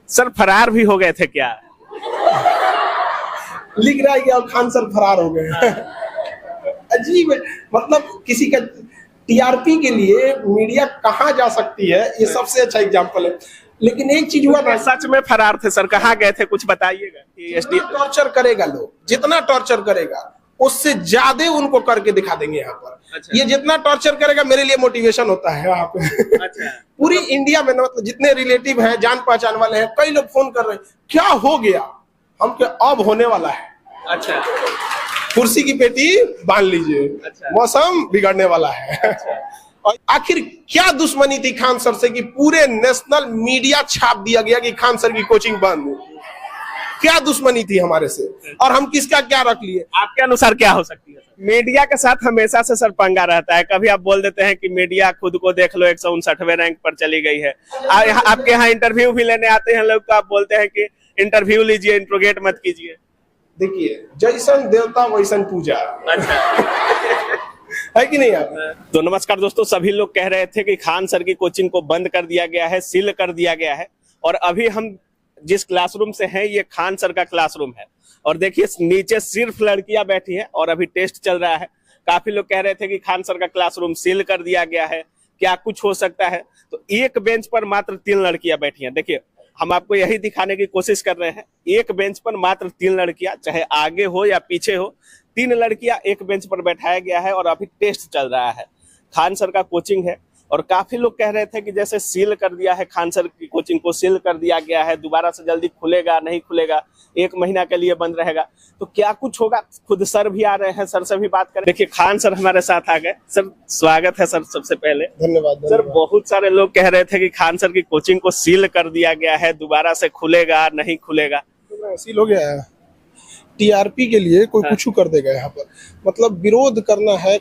Sir फरार भी हो गए थे क्या? लिख रहा है कि अब खान सर फरार हो गए। अजीब है, मतलब किसी का टीआरपी के लिए मीडिया कहाँ जा सकती है, ये सबसे अच्छा एग्जांपल है। लेकिन एक चीज हुआ ना, सच में फरार थे सर, कहाँ गए थे कुछ बताइएगा। जितना टॉर्चर करेगा लोग, जितना टॉर्चर करेगा उससे ज्यादा उनको करके दिखा देंगे यहाँ पर। अच्छा। ये जितना टॉर्चर करेगा मेरे लिए मोटिवेशन होता है वहाँ पे। अच्छा। पूरी इंडिया में मतलब जितने रिलेटिव हैं, जान पहचान वाले हैं, कई लोग फोन कर रहे हैं क्या हो गया, हम क्या अब होने वाला है। अच्छा। कुर्सी की पेटी बांध लीजिए। अच्छा। मौसम बिगड़ने वाला है। अच्छा। और आखिर क्या दुश्मनी थी खान सर से कि पूरे नेशनल मीडिया छाप दिया गया कि खान सर की कोचिंग बंद। क्या दुश्मनी थी हमारे से, और हम किसका क्या रख लिए? आपके अनुसार क्या हो सकती है? मीडिया के साथ हमेशा से सर पंगा रहता है। कभी आप बोल देते हैं कि मीडिया खुद को देख लो 159वें रैंक पर चली गई है। आपके यहाँ इंटरव्यू भी लेने आते हैं लोग, तो आप बोलते हैं कि इंटरव्यू लीजिए, इंट्रोगेट मत कीजिए। देखिए, जैसन देवता वैसन पूजा। है कि नहीं आप? तो नमस्कार दोस्तों, सभी लोग कह रहे थे कि खान सर की कोचिंग को बंद कर दिया गया है, सील कर दिया गया है। और अभी हम जिस क्लासरूम से हैं, ये खान सर का क्लासरूम है। और देखिए नीचे सिर्फ लड़कियां बैठी हैं और अभी टेस्ट चल रहा है। काफी लोग कह रहे थे कि खान सर का क्लासरूम सील कर दिया गया है, क्या कुछ हो सकता है। तो एक बेंच पर मात्र 3 लड़कियां बैठी हैं। देखिए, हम आपको यही दिखाने की कोशिश कर रहे हैं, एक बेंच पर मात्र 3 लड़कियां, चाहे आगे हो या पीछे हो, 3 लड़कियां एक बेंच पर बैठाया गया है और अभी टेस्ट चल रहा है। खान सर का कोचिंग है और काफी लोग कह रहे थे कि जैसे सील कर दिया है, खान सर की कोचिंग को सील कर दिया गया है, दोबारा से जल्दी खुलेगा नहीं खुलेगा, 1 महीना के लिए बंद रहेगा, तो क्या कुछ होगा। खुद सर भी आ रहे हैं, सर से भी बात करें। देखिए खान सर हमारे साथ आ गए। सर स्वागत है सर, सबसे पहले धन्यवाद। सर, बहुत सारे लोग कह रहे थे कि खान सर की कोचिंग को सील कर दिया गया है, दोबारा से खुलेगा नहीं खुलेगा। सील हो गया है। टीआरपी के लिए कोई कुछ कर देगा यहाँ पर, मतलब विरोध करना है।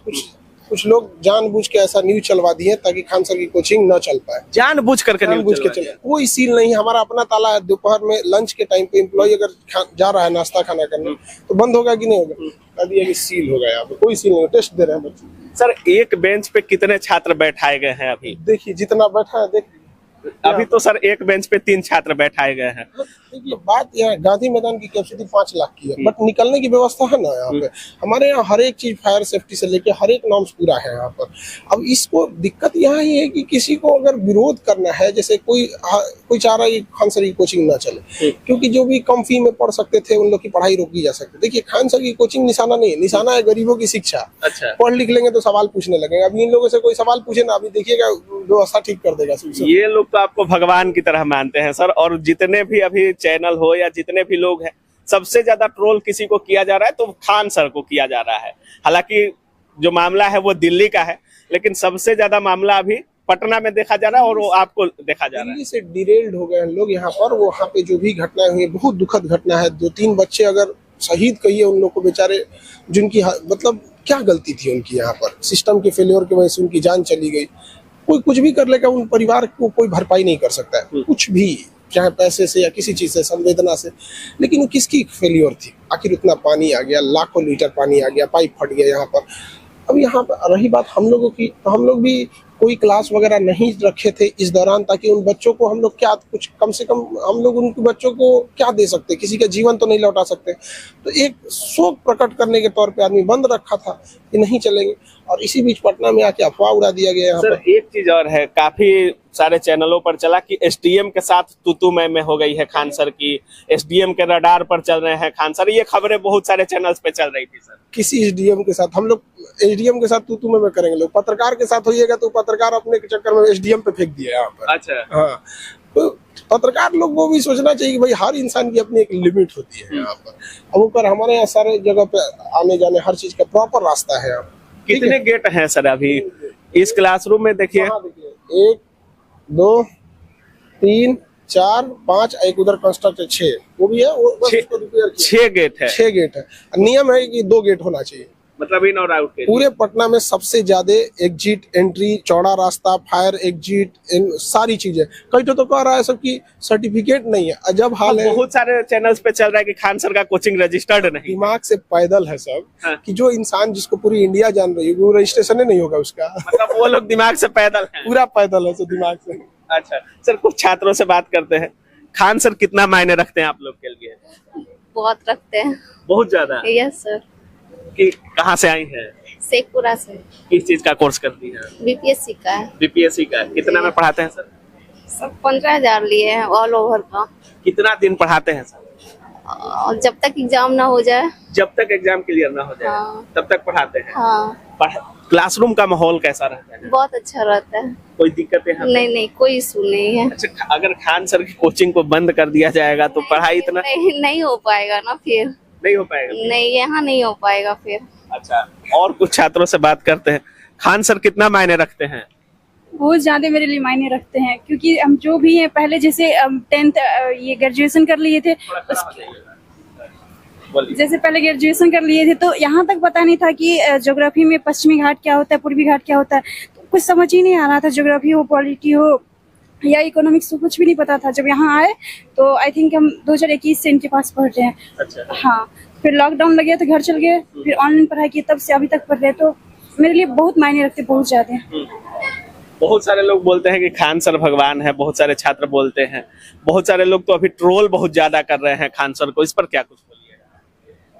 कुछ लोग जानबूझ के ऐसा न्यूज चलवा दिए ताकि खान सर की कोचिंग न चल पाए। जानबूझ करके न्यूज चलवा दिया। कोई सील नहीं, हमारा अपना ताला है। दोपहर में लंच के टाइम पे एम्प्लॉय अगर जा रहा है नाश्ता खाना करने, तो बंद होगा कि नहीं होगा? कह दिया कि सील हो गया। यहाँ पे कोई सील नहीं, टेस्ट दे रहे हैं बच्चे। सर एक बेंच पे कितने छात्र बैठाए गए हैं अभी? देखिए जितना बैठा है, देखिए अभी तो सर एक बेंच पे 3 छात्र बैठाए गए हैं। देखिए बात यहाँ गांधी मैदान की कैपेसिटी 5 लाख की है, बट निकलने की व्यवस्था है ना यहाँ पे। हमारे यहाँ हर एक चीज फायर सेफ्टी से लेके हर एक नॉर्म्स पूरा है यहाँ पर। अब इसको दिक्कत यहाँ ही है कि किसी को अगर विरोध करना है, जैसे कोई चाह रहा है कि खान सर की कोचिंग ना चले, क्योंकि जो भी कम फी में पढ़ सकते थे उन लोग की पढ़ाई रोकी जा सकती। देखिए खान सर की कोचिंग निशाना नहीं है, निशाना है गरीबों की शिक्षा। अच्छा। पढ़ लिख लेंगे तो सवाल पूछने लगेंगे। अभी इन लोगों से कोई सवाल पूछे ना, अभी देखिएगा व्यवस्था ठीक कर देगा। ये लोग तो आपको भगवान की तरह मानते हैं सर। और जितने भी अभी चैनल हो या जितने भी लोग हैं, सबसे ज्यादा ट्रोल किसी को किया जा रहा है तो खान सर को किया जा रहा है। हालांकि जो मामला है वो दिल्ली का है, लेकिन सबसे ज्यादा मामला अभी पटना में देखा जा रहा है और वो आपको देखा जा रहा है। दिल्ली से डिरेल्ड हो गए लोग यहाँ पर। वहाँ पे जो भी घटनाएं हुई, बहुत दुखद घटना है। 2-3 बच्चे अगर शहीद कहिए उन लोग को, बेचारे जिनकी मतलब क्या गलती थी उनकी, यहाँ पर सिस्टम के फेलियर की वजह से उनकी जान चली गई। कोई कुछ भी कर लेगा, उन परिवार को कोई भरपाई नहीं कर सकता है कुछ भी, चाहे पैसे से या किसी चीज से, संवेदना से। लेकिन वो किसकी फेलियर थी? आखिर उतना पानी आ गया, लाखों लीटर पानी आ गया, पाइप फट गया यहाँ पर। अब यहाँ पर रही बात हम लोगों की, तो हम लोग भी कोई क्लास वगैरह नहीं रखे थे इस दौरान, ताकि उन बच्चों को हम लोग क्या कुछ कम से कम हम लोग उनके बच्चों को क्या दे सकते, किसी का जीवन तो नहीं लौटा सकते। तो एक शोक प्रकट करने के तौर पे आदमी बंद रखा था कि नहीं चलेंगे, और इसी बीच पटना में आके अफवाह उड़ा दिया गया यहाँ पर। एक चीज और है, काफी सारे चैनलों पर चला कि एसडीएम के साथ तू मैं हो गई है खान सर की, एसडीएम के रडार पर चल रहे हैं खान सर। ये खबरें बहुत सारे चैनल्स पे चल रही थी सर। किसी एसडीएम के साथ हम लोग, एसडीएम के साथ तू मैं करेंगे लोग, पत्रकार के साथ होइएगा तो पत्रकार अपने चक्कर में एसडीएम पे फेंक दिया यहाँ पर। अच्छा। हाँ, तो पत्रकार लोग को भी सोचना चाहिए कि भाई हर इंसान की अपनी एक लिमिट होती है यहाँ पर। अब ऊपर हमारे यहाँ सारे जगह पे आने जाने हर चीज का प्रॉपर रास्ता है। कितने गेट हैं सर अभी इस क्लासरूम में? देखिए 1 2 3 4 5, एक उधर कंस्ट्रक्ट 6, वो भी है। 6 गेट है। 6 गेट है। नियम है कि 2 गेट होना चाहिए, मतलब इन और आउट के। पूरे पटना में सबसे ज्यादा एग्जिट एंट्री, चौड़ा रास्ता, फायर एग्जिट, सारी चीजें। कई तो कह रहा है सबकी सर्टिफिकेट नहीं है। अजब हाल है। बहुत सारे चैनल्स पे चल रहा है कि खान सर का कोचिंग रजिस्टर्ड नहीं। दिमाग से पैदल है सब। हाँ। कि जो इंसान जिसको पूरी इंडिया जान रही है वो रजिस्ट्रेशन नहीं होगा उसका। मतलब वो लोग दिमाग से पैदल हैं। पूरा पैदल है, तो दिमाग से। अच्छा सर, कुछ छात्रों से बात करते हैं। खान सर कितना मायने रखते हैं आप लोग के लिए? बहुत रखते हैं। बहुत ज्यादा। Yes sir. कि कहाँ से आई हैं? शेखपुरा से। किस चीज का कोर्स करती हैं? बीपीएससी का है। बीपीएससी का। कितना में पढ़ाते हैं सर? सब 15,000 लिए हैं ऑल ओवर का। कितना दिन पढ़ाते हैं सर? और जब तक एग्जाम ना हो जाए। जब तक एग्जाम क्लियर ना हो जाए हाँ। तब तक पढ़ाते हैं। हाँ। क्लासरूम का माहौल कैसा रहता है? बहुत अच्छा रहता है। कोई दिक्कतें हैं? नहीं कोई इशू नहीं है। अच्छा, अगर खान सर की कोचिंग को बंद कर दिया जाएगा तो पढ़ाई इतना नहीं हो पाएगा ना फिर। नहीं हो पाएगा? नहीं यहाँ नहीं हो पाएगा फिर। अच्छा, और कुछ छात्रों से बात करते हैं। खान सर कितना मायने रखते हैं? बहुत ज्यादा मेरे लिए मायने रखते हैं, क्योंकि हम जो भी हैं पहले जैसे 10th ये ग्रेजुएशन कर लिए थे, जैसे पहले ग्रेजुएशन कर लिए थे तो यहाँ तक पता नहीं था कि ज्योग्राफी में पश्चिमी घाट क्या होता है, पूर्वी घाट क्या होता है, तो कुछ समझ ही नहीं आ रहा था। ज्योग्राफी हो, पॉलिटी हो या इकोनॉमिक्स हो, कुछ भी नहीं पता था। जब यहाँ आए तो आई थिंक हम 2021 से इनके पास पढ़ रहे हैं। अच्छा। हाँ, फिर लॉकडाउन लग गया तो घर चल गए, फिर ऑनलाइन पढ़ाई की, तब से अभी तक पढ़ रहे हैं। तो मेरे लिए बहुत मायने रखते, बहुत ज्यादा। बहुत सारे लोग बोलते हैं कि खान सर भगवान है, बहुत सारे छात्र बोलते हैं, बहुत सारे लोग तो अभी ट्रोल बहुत ज्यादा कर रहे हैं खान सर को, इस पर क्या कुछ बोलिए?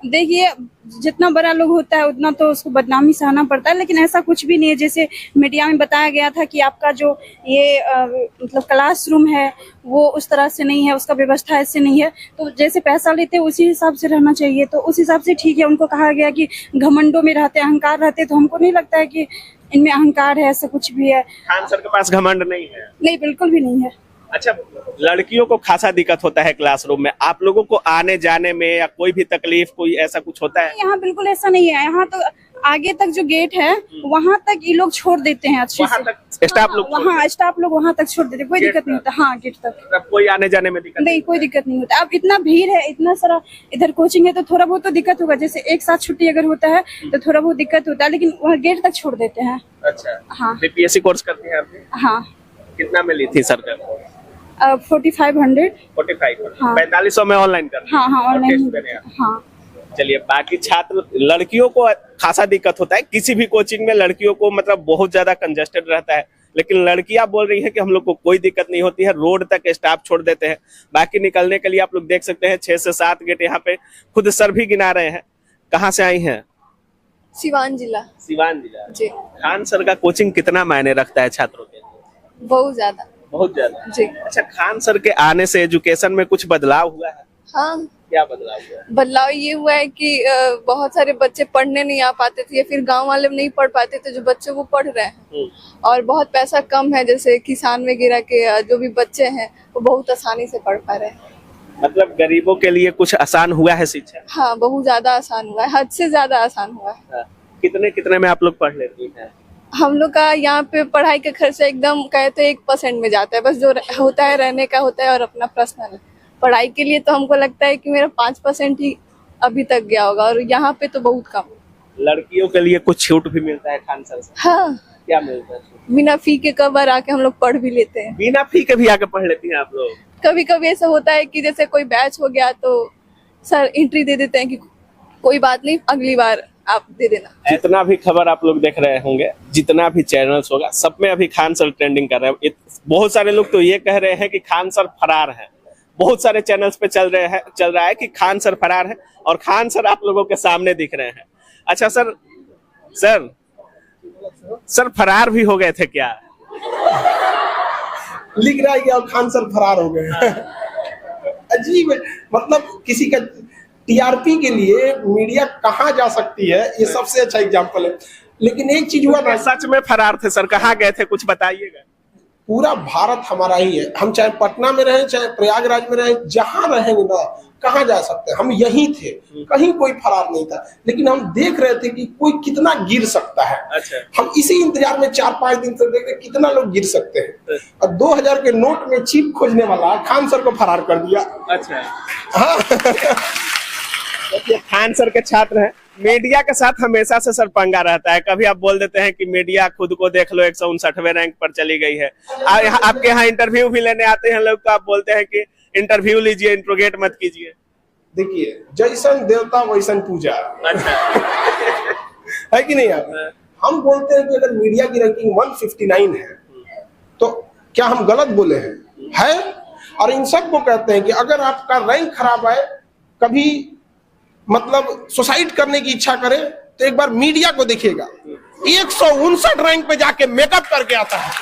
देखिए, जितना बड़ा लोग होता है उतना तो उसको बदनामी सहना पड़ता है, लेकिन ऐसा कुछ भी नहीं है। जैसे मीडिया में बताया गया था कि आपका जो ये मतलब क्लासरूम है वो उस तरह से नहीं है, उसका व्यवस्था ऐसे नहीं है, तो जैसे पैसा लेते हैं उसी हिसाब से रहना चाहिए। तो उस हिसाब से ठीक है। उनको कहा गया कि घमंडों में रहते, अहंकार रहते, तो हमको नहीं लगता है कि इनमें अहंकार है, ऐसा कुछ भी है। खान सर के पास घमंड नहीं है? नहीं, बिल्कुल भी नहीं है। अच्छा, लड़कियों को खासा दिक्कत होता है क्लासरूम में, आप लोगों को आने जाने में या कोई भी तकलीफ, कोई ऐसा कुछ होता है? यहाँ बिल्कुल ऐसा नहीं है। यहाँ तो आगे तक जो गेट है वहाँ तक ये लोग छोड़ देते हैं अच्छे से। स्टाफ लोग वहाँ स्टाफ लोग वहाँ तक छोड़ देते हैं, कोई दिक्कत नहीं होता। हाँ, गेट तक कोई आने जाने में दिक्कत नहीं, कोई दिक्कत नहीं होता। अब इतना भीड़ है, इतना सारा इधर कोचिंग है, तो थोड़ा बहुत तो दिक्कत होगा। जैसे एक साथ छुट्टी अगर होता है तो थोड़ा बहुत दिक्कत होता है, लेकिन वहाँ गेट तक छोड़ देते हैं। अच्छा। हाँ। बीपीएससी कोर्स करती हैं आपने? हाँ। कितना में ली थी सर का? 4500। 45। हाँ। 4500 में ऑनलाइन कर? हाँ हाँ, ऑनलाइन। हाँ। चलिए, बाकी छात्र, लड़कियों को खासा दिक्कत होता है किसी भी कोचिंग में, लड़कियों को मतलब बहुत ज्यादा कंजेस्टेड रहता है, लेकिन लड़कियां बोल रही हैं कि हम लोग को कोई दिक्कत नहीं होती है, रोड तक स्टाफ छोड़ देते हैं। बाकी निकलने के लिए आप लोग देख सकते हैं 6 से 7 गेट यहाँ पे खुद सर भी गिना रहे हैं। कहाँ से आई हैं? सिवान जिला। सिवान जिला जी। खान सर का कोचिंग कितना मायने रखता है छात्रों के लिए? बहुत ज्यादा। बहुत ज्यादा जी। अच्छा, खान सर के आने से एजुकेशन में कुछ बदलाव हुआ है? हाँ, क्या बदलाव हुआ है? बदलाव ये हुआ है कि बहुत सारे बच्चे पढ़ने नहीं आ पाते थे, या फिर गांव वाले नहीं पढ़ पाते थे, जो बच्चे वो पढ़ रहे हैं। और बहुत पैसा कम है, जैसे किसान वगैरह के जो भी बच्चे हैं वो बहुत आसानी से पढ़ पा रहे हैं। मतलब गरीबों के लिए कुछ आसान हुआ है शिक्षा? हाँ, बहुत ज्यादा आसान हुआ है, हद से ज्यादा आसान हुआ है। हाँ। कितने में आप लोग पढ़ लेती हैं? हम लोग का यहाँ पे पढ़ाई का खर्चा एकदम कहते 1% में जाता है, बस जो होता है रहने का होता है और अपना पर्सनल। पढ़ाई के लिए तो हमको लगता है कि मेरा 5% ही अभी तक गया होगा, और यहाँ पे तो बहुत कम। लड़कियों के लिए कुछ छूट भी मिलता है खान सर से? हाँ। क्या मिलता है? बिना फी के कई बार आके हम लोग पढ़ भी लेते हैं। बिना फी के भी आके पढ़ लेती हैं आप लोग? कभी कभी ऐसा होता है कि जैसे कोई बैच हो गया तो सर एंट्री दे देते हैं कि कोई बात नहीं, अगली बार आप दे देना। इतना भी खबर आप लोग देख रहे होंगे, जितना भी चैनल्स होगा सब में अभी खान सर ट्रेंडिंग कर रहे हैं। बहुत सारे लोग तो ये कह रहे हैं कि खान सर फरार हैं। बहुत सारे चैनल्स पे चल रहा है कि खान सर फरार है, और खान सर आप लोगों के सामने दिख रहे हैं। अच्छा सर फरार भी हो गए थे क्या? लिख रहा है कि अब खान सर फरार हो गए। अजीब है, मतलब किसी का टीआरपी के लिए मीडिया कहाँ जा सकती है, ये सबसे अच्छा एग्जांपल है। लेकिन एक चीज हुआ ना, सच में फरार थे सर, कहाँ गए थे कुछ बताइएगा। पूरा भारत हमारा ही है, हम चाहे पटना में रहें चाहे प्रयागराज में रहें, जहां रहेंगे ना, कहाँ जा सकते हैं, हम यहीं थे, कहीं कोई फरार नहीं था। लेकिन हम देख रहे थे कि कोई कितना गिर सकता है। अच्छा। हम इसी इंतजार में 4-5 दिन से देख रहे कितना लोग गिर सकते हैं, और 2000 के नोट में चिप खोजने वाला खान सर को फरार कर दिया। अच्छा। हाँ। खान सर के छात्र हैं, मीडिया के साथ हमेशा से सर पंगा रहता है। कभी आप बोल देते हैं कि मीडिया खुद को देख लो 159वें रैंक पर चली गई है, आपके यहाँ इंटरव्यू भी लेने आते हैं लोग, तो आप बोलते हैं कि इंटरव्यू लीजिए, इंट्रोगेट मत कीजिए। देखिए, जैसन देवता वैसन पूजा। अच्छा। है कि नहीं? आप हम बोलते हैं कि अगर मीडिया की रैंकिंग 159 है तो क्या हम गलत बोले हैं? है और इन सबको कहते हैं कि अगर आपका रैंक खराब आए, कभी मतलब सुसाइड करने की इच्छा करे, तो एक बार मीडिया को देखिएगा, 159 रैंक पे जाके मेकअप करके आता है।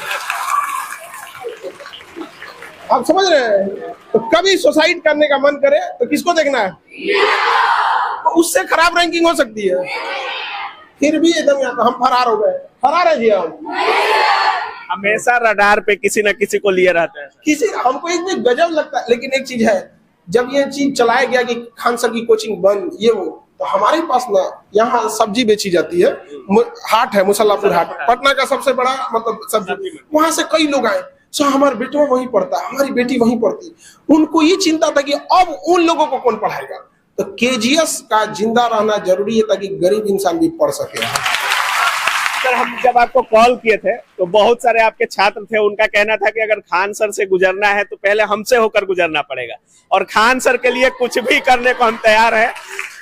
आप समझ रहे हैं? तो कभी सुसाइड करने का मन करे तो किसको देखना है? तो उससे खराब रैंकिंग हो सकती है। फिर भी एकदम यहाँ हम फरार हो गए। फरार है जी हम। हमेशा रडार पे किसी न किसी को लिए रहते हैं। किसी हमको एक भी गजब लगता है। लेकिन एक चीज है, जब ये चीज चलाया गया कि खान सर की कोचिंग बंद, ये वो, तो हमारे पास ना यहाँ सब्जी बेची जाती है, हाट है मुसल्लापुर हाट, पटना का सबसे बड़ा मतलब सब्जी, वहां से कई लोग आए, सो हमारा बेटा वहीं पढ़ता है, हमारी बेटी वहीं पढ़ती। उनको ये चिंता था कि अब उन लोगों को कौन पढ़ाएगा। तो केजीएस का जिंदा रहना जरूरी है ताकि गरीब इंसान भी पढ़ सके। सर, हम जब आपको कॉल किए थे तो बहुत सारे आपके छात्र थे, उनका कहना था कि अगर खान सर से गुजरना है तो पहले हमसे होकर गुजरना पड़ेगा, और खान सर के लिए कुछ भी करने को हम तैयार हैं।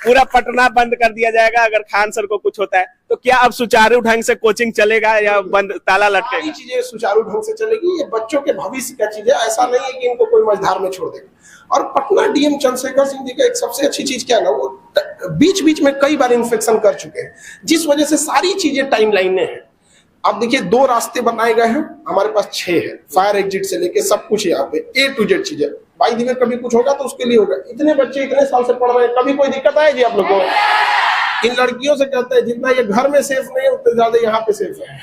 पूरा पटना बंद कर दिया जाएगा अगर खान सर को कुछ होता है। तो क्या अब सुचारू ढंग से कोचिंग चलेगा या बंद ताला लटकेगा? चीजें सुचारू ढंग से चलेगी। ये बच्चों के भविष्य का चीज है, ऐसा नहीं है कि इनको कोई मझधार में छोड़ देगा। और पटना डीएम चंद्रशेखर सिंह जी का एक सबसे अच्छी चीज क्या है ना, वो बीच बीच में कई बार इन्फेक्शन कर चुके हैं, जिस वजह से सारी चीजें टाइमलाइन में है। अब देखिए 2 रास्ते बनाए गए हैं, हमारे पास 6 है, फायर एग्जिट से लेके सब कुछ यहाँ पे A to Z चीजें। बाई दी में कभी कुछ होगा तो उसके लिए होगा। इतने बच्चे इतने साल से पढ़ रहे हैं, कभी कोई दिक्कत आएगी आप लोग को? इन लड़कियों से कहते हैं जितना ये घर में सेफ नहीं है उतने ज्यादा यहाँ पे सेफ है।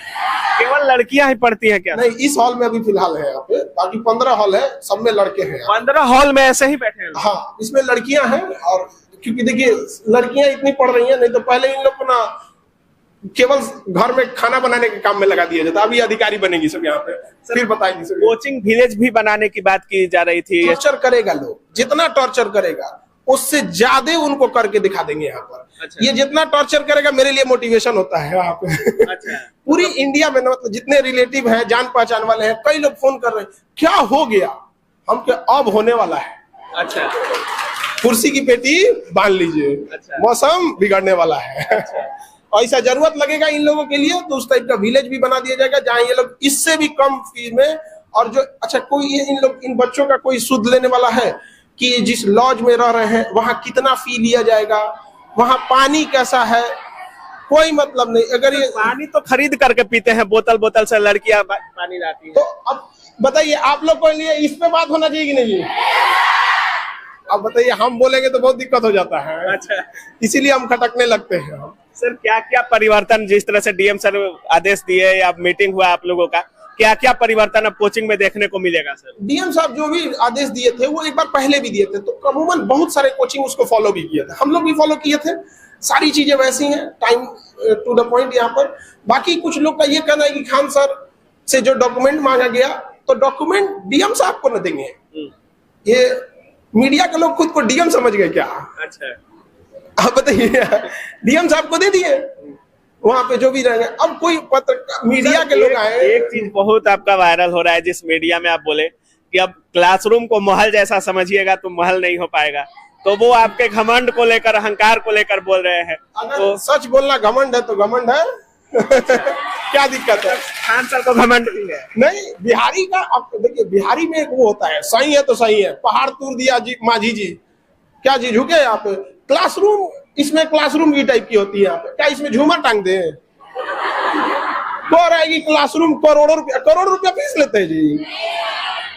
केवल लड़कियां ही पढ़ती हैं क्या? नहीं, इस हॉल में अभी फिलहाल है यहाँ पे, बाकी 15 हॉल है, सब में लड़के हैं। 15 हॉल में ऐसे ही बैठे हैं? हाँ, इसमें लड़कियां हैं। और क्योंकि देखिए लड़कियां इतनी पढ़ रही हैं, नहीं तो पहले इन लोग को ना केवल घर में खाना बनाने के काम में लगा दिया जाता, अभी अधिकारी बनेगी सब यहाँ पे। फिर बताएगी सर, कोचिंग विलेज भी बनाने की बात की जा रही थी। टॉर्चर करेगा लोग, जितना टॉर्चर करेगा उससे ज्यादा उनको करके दिखा देंगे यहाँ पर। अच्छा। ये जितना टॉर्चर करेगा मेरे लिए मोटिवेशन होता है यहाँ पे। अच्छा। पूरी इंडिया में मतलब जितने रिलेटिव हैं, जान पहचान वाले हैं, कई लोग फोन कर रहे हैं, क्या हो गया? हम क्या अब होने वाला है। अच्छा। कुर्सी की पेटी बांध लीजिए। अच्छा। मौसम बिगड़ने वाला है। अच्छा। ऐसा जरूरत लगेगा इन लोगों के लिए तो उस टाइप का विलेज भी बना दिया जाएगा जहाँ ये लोग इससे भी कम फीस में। और जो अच्छा कोई इन बच्चों का कोई सुध लेने वाला है कि जिस लॉज में रह रहे हैं वहां कितना फी लिया जाएगा, वहां पानी कैसा है, कोई मतलब नहीं। अगर ये पानी तो खरीद करके पीते हैं, बोतल से लड़कियां पानी लाती हैं। तो अब बताइए आप लोग को लिए इस पे बात होना चाहिए कि नहीं? अब बताइए, हम बोलेंगे तो बहुत दिक्कत हो जाता है। अच्छा, इसीलिए हम खटकने लगते हैं। सर, क्या क्या परिवर्तन, जिस तरह से डीएम सर आदेश दिए या मीटिंग हुआ आप लोगों का, क्या क्या परिवर्तन अब कोचिंग में देखने को मिलेगा? सर, डीएम साहब जो भी आदेश दिए थे वो एक बार पहले भी दिए थे, तो अमूमन बहुत सारे कोचिंग उसको फॉलो भी किए थे, हम लोग भी फॉलो किए थे। सारी चीजें वैसी हैं, टाइम टू द पॉइंट यहाँ पर। बाकी कुछ लोग का ये कहना है कि खान सर से जो डॉक्यूमेंट मांगा गया तो डॉक्यूमेंट डीएम साहब को न देंगे। ये मीडिया के लोग खुद को डीएम समझ गए क्या? अच्छा, आप बताइए, डीएम साहब को दे दिए, वहां पे जो भी रहेंगे। अब कोई पत्र मीडिया के लोग आए। एक चीज बहुत आपका वायरल हो रहा है, जिस मीडिया में आप बोले कि अब क्लासरूम को महल जैसा समझिएगा तो महल नहीं हो पाएगा, तो वो आपके घमंड को लेकर, अहंकार को लेकर बोल रहे हैं। अगर तो सच बोलना घमंड है तो घमंड है। क्या दिक्कत है? खान सर को घमंड भी है। नहीं, बिहारी का आप देखिए, बिहारी में एक वो होता है, सही है तो सही है, पहाड़ तोड़ दिया जी माझी जी, क्या जी झुके यहाँ पे? क्लासरूम, इसमें क्लासरूम की टाइप की होती है यहाँ पे, क्या इसमें झूमर टांग दे? कौन आएगी क्लासरूम? करोड़ रुपया फीस लेते हैं जी।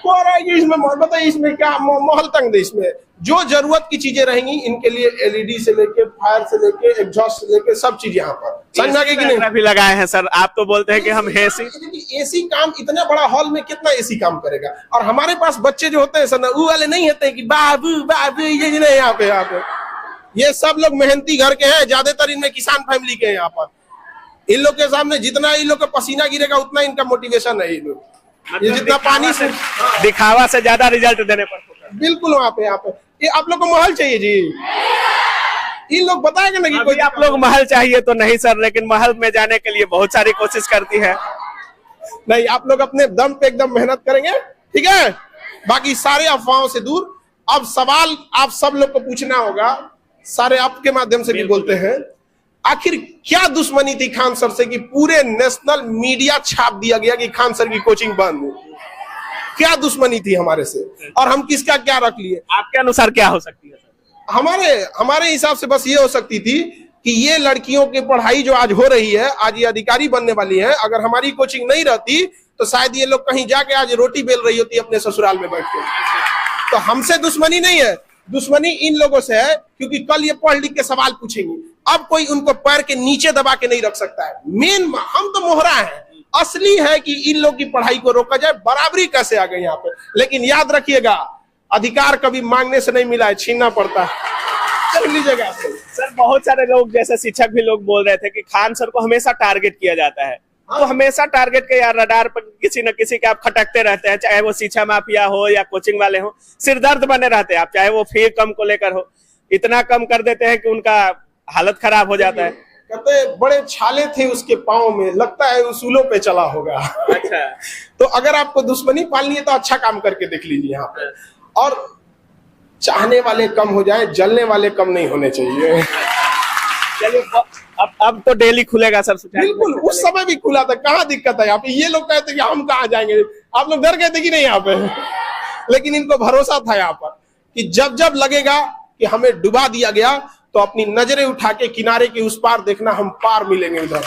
कौन आएगी इसमें? बताइए इसमें क्या महल टांग दे? इसमें जो जरूरत की चीजें रहेंगी इनके लिए एलईडी से लेके, फायर से लेके, एग्जॉस्ट से लेके सब चीज यहाँ पर समझा कि नहीं भी लगाए हैं। सर, आप तो बोलते हैं कि हम एसी काम, इतना बड़ा हॉल में कितना एसी काम करेगा? और हमारे पास बच्चे जो होते हैं सर, वो वाले नहीं होते कि बाबू बाबू, ये नहीं। यहाँ पे ये सब लोग मेहनती घर के हैं, ज्यादातर इनमें किसान फैमिली के हैं। यहाँ पर इन लोग के सामने जितना इन लोग का पसीना गिरेगा उतना इनका मोटिवेशन है। इन लोग ये जितना पानी से दिखावा से ज्यादा रिजल्ट देने पर बिल्कुल वहाँ पे ये आप लोग को महल चाहिए जी। इन लोग बताएंगे ना कि कोई आप लोग महल चाहिए तो नहीं सर, लेकिन महल में जाने के लिए बहुत सारी कोशिश करती है। नहीं, आप लोग अपने दम पे एकदम मेहनत करेंगे, ठीक है? बाकी सारे अफवाहों से दूर। अब सवाल आप सब लोग को पूछना होगा, सारे आपके माध्यम से भी बोलते हैं, आखिर क्या दुश्मनी थी खान सर से कि पूरे नेशनल मीडिया छाप दिया गया कि खान सर की कोचिंग बंद? क्या दुश्मनी थी हमारे से और हम किसका क्या रख लिए। आपके अनुसार क्या हो सकती है सर? हमारे हिसाब से बस ये हो सकती थी कि ये लड़कियों की पढ़ाई जो आज हो रही है, आज ये अधिकारी बनने वाली है, अगर हमारी कोचिंग नहीं रहती तो शायद ये लोग कहीं जाके आज रोटी बेल रही होती अपने ससुराल में बैठ के। तो हमसे दुश्मनी नहीं है, दुश्मनी इन लोगों से है, क्योंकि कल ये पढ़ लिख के सवाल पूछेंगे। अब कोई उनको पैर के नीचे दबा के नहीं रख सकता है। मेन हम तो मोहरा है, असली है कि इन लोग की पढ़ाई को रोका जाए। बराबरी कैसे आ गई यहाँ पे, लेकिन याद रखिएगा अधिकार कभी मांगने से नहीं मिला है, छीनना पड़ता है। चल लीजिएगा सर। बहुत सारे लोग जैसे शिक्षक भी लोग बोल रहे थे कि खान सर को हमेशा टारगेट किया जाता है। तो हमेशा टारगेट के यार रडार पर किसी न किसी के आप खटकते रहते हैं, चाहे वो शिक्षा माफिया हो या कोचिंग वाले हो, सिर दर्द बने रहते हैं आप, चाहे वो फी कम को लेकर हो। इतना कम कर देते हैं कि उनका हालत खराब हो जाता है। कहते बड़े छाले थे उसके पाँव में, लगता है उसूलों पे चला होगा। अच्छा। तो अगर आपको दुश्मनी पालनी है तो अच्छा काम करके देख लीजिए यहाँ पे। और चाहने वाले कम हो जाए, जलने वाले कम नहीं होने चाहिए। चलिए अब तो डेली खुलेगा सर? बिल्कुल, उस समय भी खुला था, कहाँ दिक्कत है यहाँ पे। ये लोग कहते कि हम कहाँ जाएंगे, आप लोग डर गए थे कि नहीं यहाँ पे, लेकिन इनको भरोसा था यहाँ पर कि जब जब लगेगा कि हमें डुबा दिया गया तो अपनी नजरें उठा के किनारे के उस पार देखना, हम पार मिलेंगे उधर।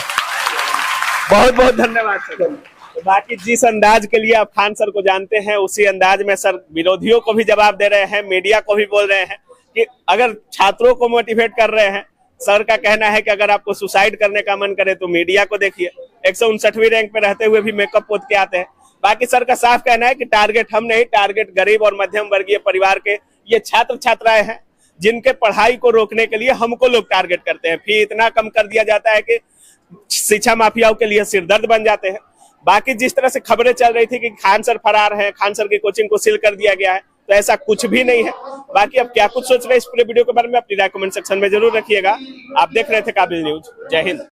बहुत बहुत धन्यवाद सर। तो बाकी जिस अंदाज के लिए आप खान सर को जानते हैं, उसी अंदाज में सर विरोधियों को भी जवाब दे रहे हैं, मीडिया को भी बोल रहे हैं कि अगर छात्रों को मोटिवेट कर रहे हैं। सर का कहना है कि अगर आपको सुसाइड करने का मन करे तो मीडिया को देखिए, 159वीं रैंक पे रहते हुए भी मेकअप पोत के आते हैं। बाकी सर का साफ कहना है कि टारगेट हम नहीं, टारगेट गरीब और मध्यम वर्गीय परिवार के ये छात्र छात्राएं हैं, जिनके पढ़ाई को रोकने के लिए हमको लोग टारगेट करते हैं। फी इतना कम कर दिया जाता है कि शिक्षा माफियाओं के लिए सिरदर्द बन जाते हैं। बाकी जिस तरह से खबरें चल रही थी कि खान सर फरार हैं, खान सर की कोचिंग को सील कर दिया गया है, तो ऐसा कुछ भी नहीं है। बाकी अब क्या कुछ सोच रहे हैं इस पूरे वीडियो के बारे में अपनी राय कमेंट सेक्शन में जरूर रखिएगा। आप देख रहे थे काबिल न्यूज। जय हिंद।